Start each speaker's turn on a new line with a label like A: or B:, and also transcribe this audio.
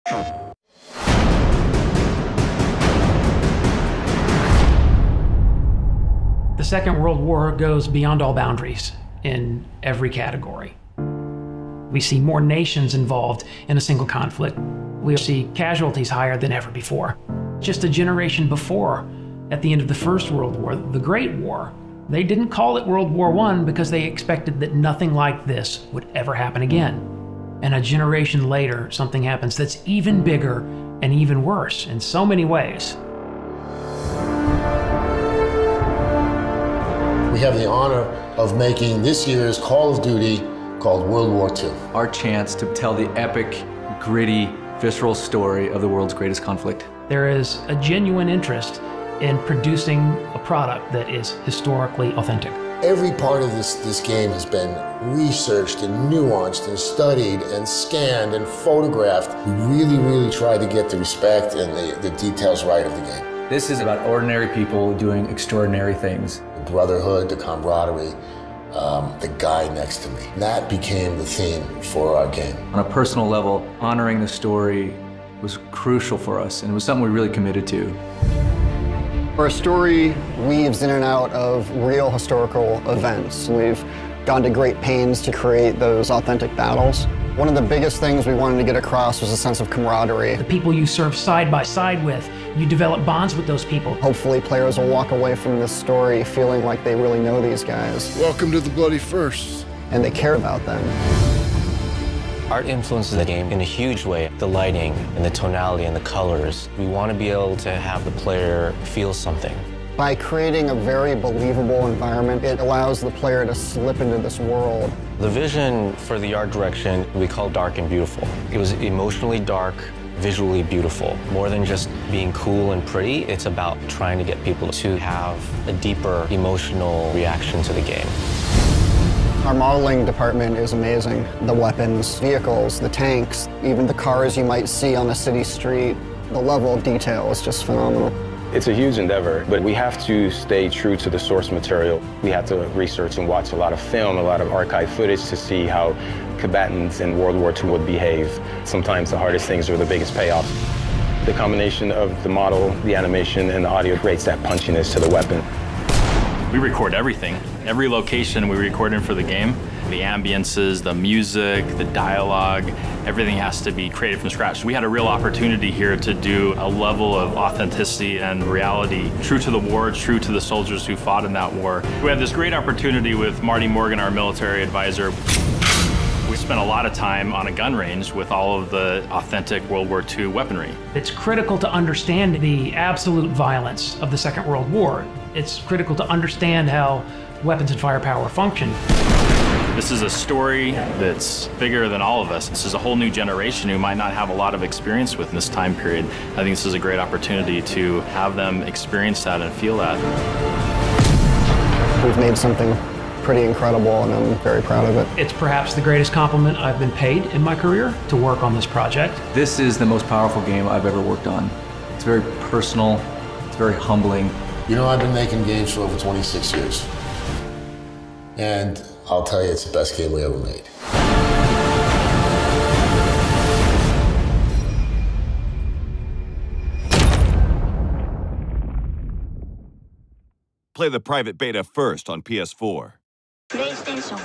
A: The Second World War goes beyond all boundaries in every category. We see more nations involved in a single conflict. We see casualties higher than ever before. Just a generation before, at the end of the First World War, the Great War, they didn't call it World War I because they expected that nothing like this would ever happen again. And a generation later, something happens that's even bigger and even worse in so many ways.
B: We have the honor of making this year's Call of Duty called World War II.
C: Our chance to tell the epic, gritty, visceral story of the world's greatest conflict.
A: There is a genuine interest in producing a product that is historically authentic.
B: Every part of this game has been researched and nuanced and studied and scanned and photographed. We really tried to get the respect and the details right of the game.
C: This is about ordinary people doing extraordinary things.
B: The brotherhood, the camaraderie, the guy next to me. That became the theme for our game.
C: On a personal level, honoring the story was crucial for us, and it was something we really committed to.
D: Our story weaves in and out of real historical events. We've gone to great pains to create those authentic battles. One of the biggest things we wanted to get across was a sense of camaraderie.
A: The people you serve side by side with, you develop bonds with those people.
D: Hopefully players will walk away from this story feeling like they really know these guys.
E: Welcome to the Bloody First.
D: And they care about them.
F: Art influences the game in a huge way. The lighting and the tonality and the colors. We want to be able to have the player feel something.
D: By creating a very believable environment, it allows the player to slip into this world.
F: The vision for the art direction we call dark and beautiful. It was emotionally dark, visually beautiful. More than just being cool and pretty, it's about trying to get people to have a deeper emotional reaction to the game.
D: Our modeling department is amazing. The weapons, vehicles, the tanks, even the cars you might see on a city street. The level of detail is just phenomenal.
G: It's a huge endeavor, but we have to stay true to the source material. We have to research and watch a lot of film, a lot of archive footage to see how combatants in World War II would behave. Sometimes the hardest things are the biggest payoffs. The combination of the model, the animation, and the audio creates that punchiness to the weapon.
H: We record everything. Every location we record in for the game. The ambiences, the music, the dialogue, everything has to be created from scratch. We had a real opportunity here to do a level of authenticity and reality, true to the war, true to the soldiers who fought in that war. We had this great opportunity with Marty Morgan, our military advisor. We spent a lot of time on a gun range with all of the authentic World War II weaponry.
A: It's critical to understand the absolute violence of the Second World War. It's critical to understand how weapons and firepower function.
H: This is a story that's bigger than all of us. This is a whole new generation who might not have a lot of experience with in this time period. I think this is a great opportunity to have them experience that and feel that.
D: We've made something pretty incredible, and I'm very proud of it.
A: It's perhaps the greatest compliment I've been paid in my career to work on this project.
C: This is the most powerful game I've ever worked on. It's very personal, it's very humbling.
B: You know, I've been making games for over 26 years. And I'll tell you, it's the best game we ever made.
I: Play the private beta first on PS4.
J: PlayStation